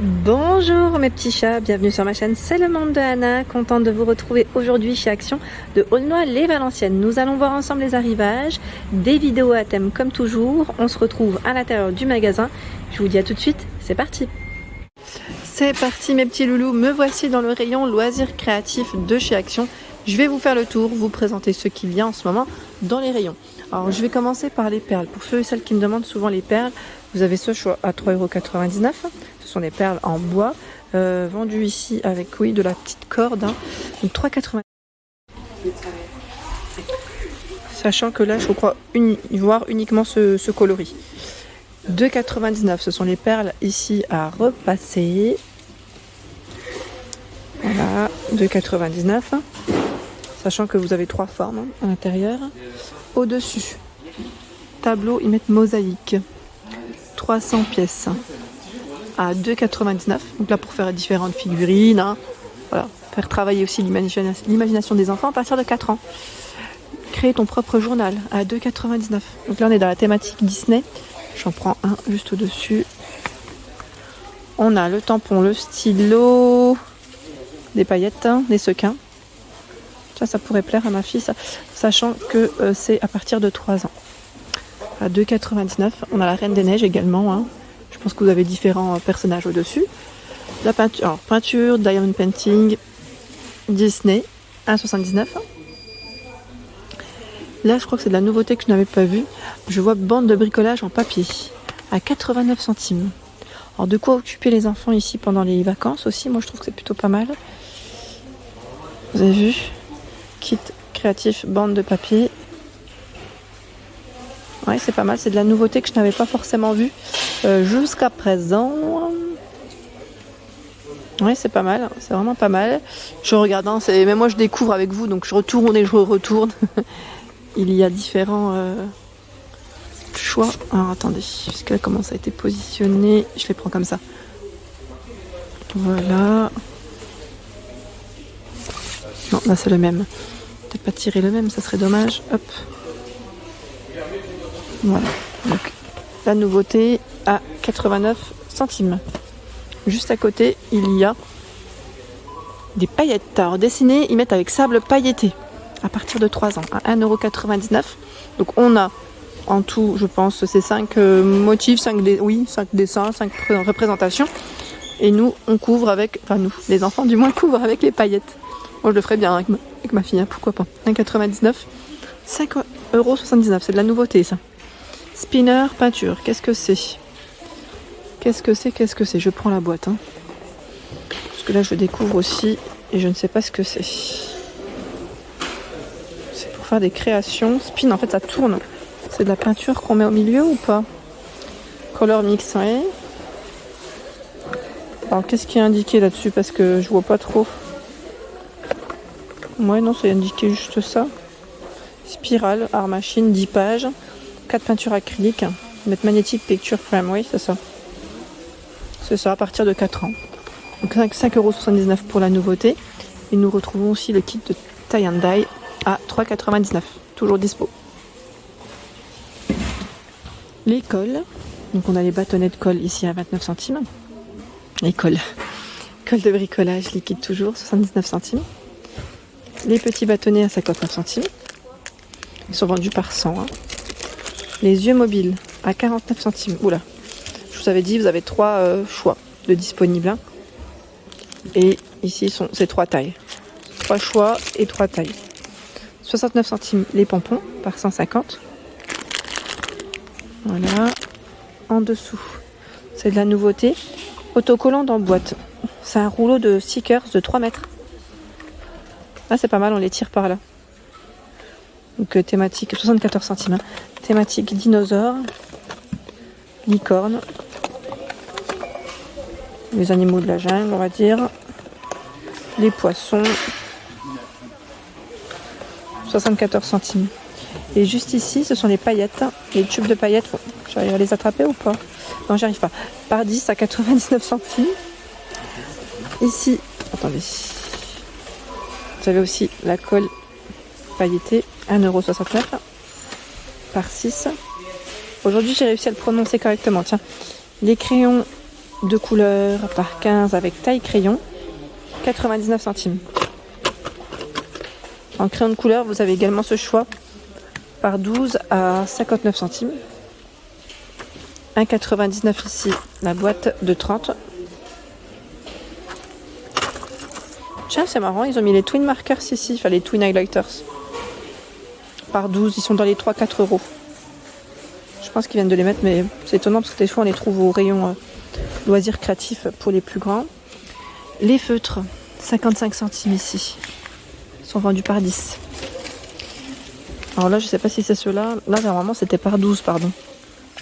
Bonjour mes petits chats, bienvenue sur ma chaîne, c'est le monde de Anna, contente de vous retrouver aujourd'hui chez Action de Aulnoy-les-Valenciennes. Nous allons voir ensemble les arrivages, des vidéos à thème comme toujours, on se retrouve à l'intérieur du magasin. Je vous dis à tout de suite, c'est parti. C'est parti mes petits loulous, me voici dans le rayon loisirs créatifs de chez Action. Je vais vous faire le tour, vous présenter ce qu'il y a en ce moment dans les rayons. Alors je vais commencer par les perles. Pour ceux et celles qui me demandent souvent les perles, vous avez ce choix à 3,99 €. Ce sont des perles en bois, vendues ici avec de la petite corde. Donc 3,99 €. Sachant que là je crois voir uniquement ce coloris. 2,99 €, ce sont les perles ici à repasser. Voilà, 2,99 €. Sachant que vous avez trois formes à l'intérieur. Au-dessus, tableau, ils mettent mosaïque. 300 pièces à 2,99 €. Donc là, pour faire différentes figurines, voilà, faire travailler aussi l'imagination des enfants à partir de 4 ans. Créer ton propre journal à 2,99 €. Donc là, on est dans la thématique Disney. J'en prends un juste au-dessus. On a le tampon, le stylo, des paillettes, des sequins. Ça pourrait plaire à ma fille, ça. Sachant que c'est à partir de 3 ans. À 2,99 €. On a la Reine des Neiges également. Je pense que vous avez différents personnages au-dessus. La peinture, alors, peinture, diamond painting, Disney, 1,79 €. Là, je crois que c'est de la nouveauté que je n'avais pas vue. Je vois bande de bricolage en papier à 89 centimes. Alors, de quoi occuper les enfants ici pendant les vacances aussi. Moi, je trouve que c'est plutôt pas mal. Vous avez vu ? Kit créatif, bande de papier. Ouais, c'est pas mal. C'est de la nouveauté que je n'avais pas forcément vue jusqu'à présent. Ouais, c'est pas mal. C'est vraiment pas mal. Je regarde, même moi je découvre avec vous, donc je retourne et je retourne. Il y a différents choix. Alors attendez, puisque là comment ça a été positionné, je les prends comme ça. Voilà. Non, là c'est le même. Peut-être pas tirer le même, ça serait dommage. Hop. Voilà. Donc la nouveauté à 89 centimes. Juste à côté, il y a des paillettes. Alors dessinées, ils mettent avec sable pailleté à partir de 3 ans à 1,99 €. Donc on a en tout, je pense, ces 5 motifs, 5 dessins, 5 représentations. Et nous, on couvre avec, enfin nous, les enfants du moins couvrent avec les paillettes. Moi, je le ferais bien avec ma fille, pourquoi pas. 1,99 €, 5,79 €, c'est de la nouveauté ça. Spinner peinture, qu'est-ce que c'est ? Qu'est-ce que c'est ? Je prends la boîte. Parce que là, je découvre aussi et je ne sais pas ce que c'est. C'est pour faire des créations. Spin, en fait, ça tourne. C'est de la peinture qu'on met au milieu ou pas ? Color mix, ouais. Alors, qu'est-ce qui est indiqué là-dessus ? Parce que je vois pas trop. Ouais, non, c'est indiqué juste ça. Spirale, art machine, 10 pages. 4 peintures acryliques. Mettre magnétique, picture frame, oui, c'est ça. C'est ça, à partir de 4 ans. Donc 5,79 € pour la nouveauté. Et nous retrouvons aussi le kit de tie and dye à 3,99 €. Toujours dispo. Les cols. Donc on a les bâtonnets de colle ici à 29 centimes. Les cols. Colle de bricolage liquide toujours, 79 centimes. Les petits bâtonnets à 59 centimes. Ils sont vendus par 100. Les yeux mobiles à 49 centimes. Oula. Je vous avais dit, vous avez 3 choix de disponibles. Et ici, c'est 3 tailles. 3 choix et 3 tailles. 69 centimes les pompons par 150. Voilà. En dessous, c'est de la nouveauté. Autocollante en boîte. C'est un rouleau de stickers de 3 mètres. Ah, c'est pas mal, on les tire par là. Donc thématique 74 centimes. Thématique dinosaure, licorne, les animaux de la jungle, on va dire, les poissons, 74 centimes. Et juste ici, ce sont les paillettes, les tubes de paillettes. Bon, j'arrive à les attraper ou pas ? Non, j'y arrive pas. Par 10 à 99 centimes. Ici, attendez. Vous avez aussi la colle pailletée, 1,69 € par 6. Aujourd'hui, j'ai réussi à le prononcer correctement. Tiens, les crayons 2 couleurs par 15 avec taille crayon, 99 centimes. En crayon de couleur, vous avez également ce choix par 12 à 59 centimes. 1,99 ici, la boîte de 30. Tiens, c'est marrant, ils ont mis les Twin Markers ici, enfin les Twin Highlighters. Par 12, ils sont dans les 3-4 euros. Je pense qu'ils viennent de les mettre, mais c'est étonnant parce que des fois on les trouve au rayon loisirs créatifs pour les plus grands. Les feutres, 55 centimes ici, sont vendus par 10. Alors là, je sais pas si c'est ceux-là. Là, normalement, c'était par 12, pardon.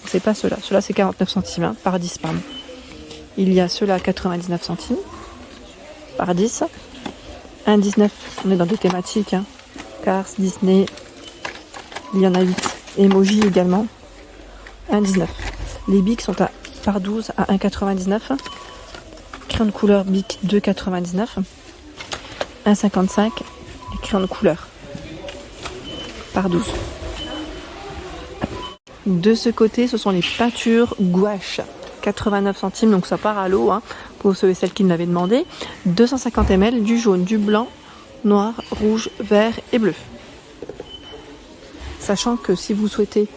C'est pas ceux-là. Ceux-là, c'est 49 centimes, hein, par 10, pardon. Il y a ceux-là à 99 centimes, par 10. 1,19, on est dans des thématiques, hein. Cars, Disney, il y en a 8. Emoji également, 1,19. Les bics sont par 12 à 1,99. Crayon de couleur bic 2,99. 1,55. Les crayons de couleur par 12. De ce côté, ce sont les peintures gouache. 89 centimes, donc ça part à l'eau, hein, pour ceux et celles qui me l'avaient demandé. 250 ml, du jaune, du blanc, noir, rouge, vert et bleu. Sachant que si vous souhaitez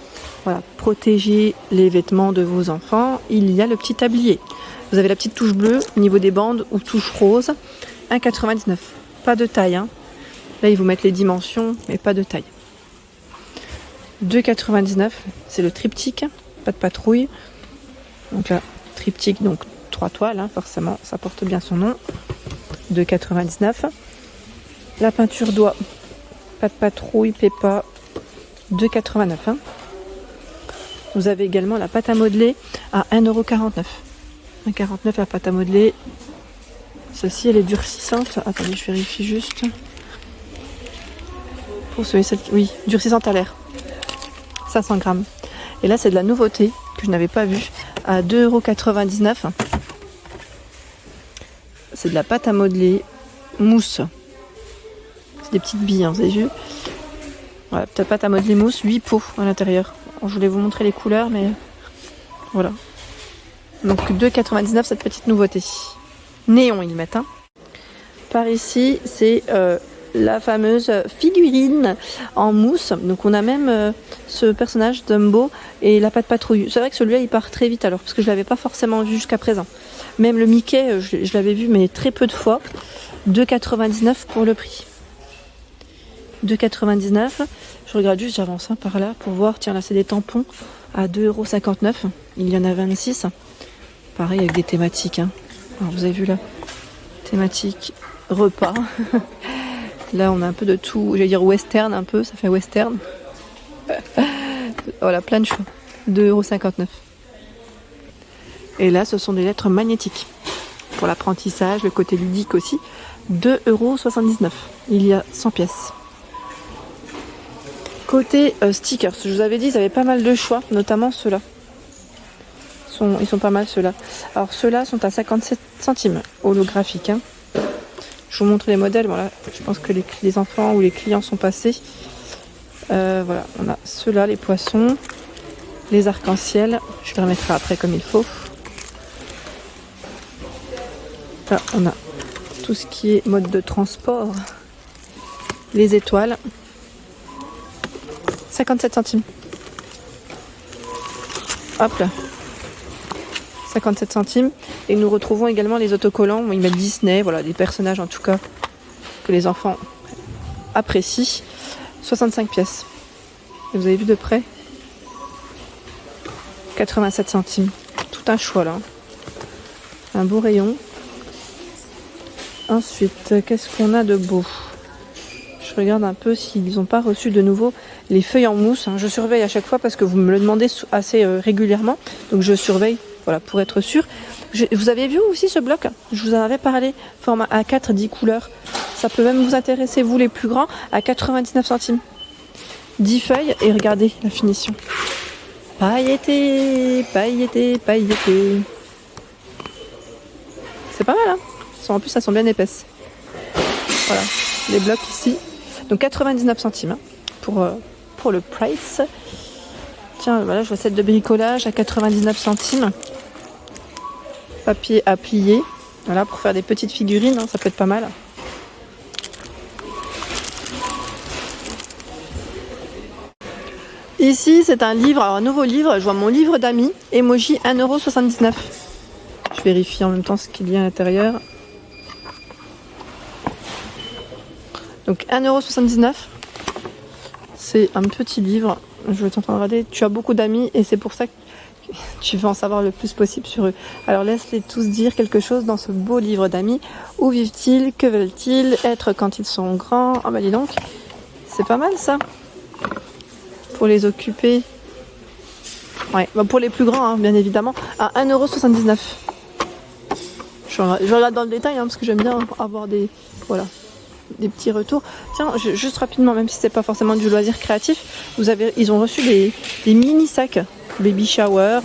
protéger les vêtements de vos enfants, il y a le petit tablier. Vous avez la petite touche bleue au niveau des bandes ou touche rose, 1,99. Pas de taille, hein. Là, ils vous mettent les dimensions, mais pas de taille. 2,99, c'est le triptyque, pas de patrouille. Donc là, triptyque, donc 3 toiles, hein, forcément, ça porte bien son nom. 2,99. La peinture d'oie, pas de patrouille, Peppa, 2,89. Hein. Vous avez également la pâte à modeler à 1,49 €. 1,49 la pâte à modeler. Celle-ci, elle est durcissante. Attendez, je vérifie juste. Pour ceux et celles qui... Oui, durcissante à l'air. 500 grammes. Et là, c'est de la nouveauté que je n'avais pas vue. À 2,99 €. C'est de la pâte à modeler mousse. C'est des petites billes, hein, vous avez vu. Voilà, petite pâte à modeler mousse, 8 pots à l'intérieur. Je voulais vous montrer les couleurs, mais voilà. Donc 2,99 cette petite nouveauté. Néon, ils mettent. Hein. Par ici, c'est la fameuse figurine en mousse. Donc on a même ce personnage Dumbo et la patte patrouille. C'est vrai que celui-là, il part très vite alors, parce que je ne l'avais pas forcément vu jusqu'à présent. Même le Mickey, je l'avais vu, mais très peu de fois. 2,99 pour le prix. 2,99. Je regarde juste, j'avance par là pour voir. Tiens, là, c'est des tampons à 2,59 €. Il y en a 26. Pareil, avec des thématiques. Hein. Alors, vous avez vu là, thématique repas. Là, on a un peu de tout. J'allais dire western un peu, ça fait western. Voilà, plein de choix. 2,59 €. Et là, ce sont des lettres magnétiques. Pour l'apprentissage, le côté ludique aussi. 2,79 €. Il y a 100 pièces. Côté stickers, je vous avais dit, ils avaient pas mal de choix, notamment ceux-là. Ils sont pas mal ceux-là. Alors ceux-là sont à 57 centimes, holographiques. Hein. Je vous montre les modèles. Voilà, je pense que les enfants ou les clients sont passés. Voilà, on a ceux-là, les poissons, les arcs-en-ciel. Je les remettrai après comme il faut. Là, on a tout ce qui est mode de transport. Les étoiles. 57 centimes. Hop là. 57 centimes. Et nous retrouvons également les autocollants où ils mettent Disney, voilà, des personnages en tout cas que les enfants apprécient. 65 pièces. Et vous avez vu de près 87 centimes. Tout un choix là. Un beau rayon. Ensuite, qu'est-ce qu'on a de beau ? Je regarde un peu s'ils n'ont pas reçu de nouveau les feuilles en mousse. Hein. Je surveille à chaque fois parce que vous me le demandez assez régulièrement. Donc je surveille, voilà, pour être sûr. Vous avez vu aussi ce bloc ? Je vous en avais parlé. Format A4, 10 couleurs. Ça peut même vous intéresser, vous les plus grands, à 99 centimes. 10 feuilles et regardez la finition. Pailleté, pailleté, pailleté. C'est pas mal, hein ? En plus, elles sont bien épaisses. Voilà, les blocs ici. Donc 99 centimes hein, pour le price. Tiens, voilà, je vois celle de bricolage à 99 centimes. papier à plier. Voilà, pour faire des petites figurines, hein, ça peut être pas mal. Ici, c'est un livre, alors un nouveau livre. Je vois mon livre d'amis, emoji 1,79 €. Je vérifie en même temps ce qu'il y a à l'intérieur. Donc 1,79 €. C'est un petit livre. Je vais t'entendre regarder. Tu as beaucoup d'amis et c'est pour ça que tu veux en savoir le plus possible sur eux. Alors laisse-les tous dire quelque chose dans ce beau livre d'amis. Où vivent-ils? Que veulent-ils être quand ils sont grands? Ah bah dis donc, c'est pas mal ça. Pour les occuper. Ouais, bah pour les plus grands, hein, bien évidemment, à 1,79 €. Je regarde dans le détail hein, parce que j'aime bien avoir des petits retours. Tiens, juste rapidement, même si c'est pas forcément du loisir créatif, ils ont reçu des mini sacs baby shower.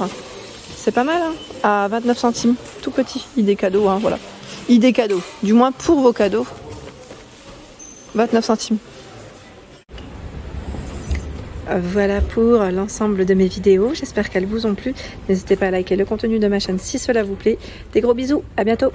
C'est pas mal, hein, à 29 centimes, tout petit. Idée cadeau, hein, voilà. Idée cadeau, du moins pour vos cadeaux. 29 centimes. Voilà pour l'ensemble de mes vidéos, j'espère qu'elles vous ont plu. N'hésitez pas à liker le contenu de ma chaîne si cela vous plaît. Des gros bisous, à bientôt.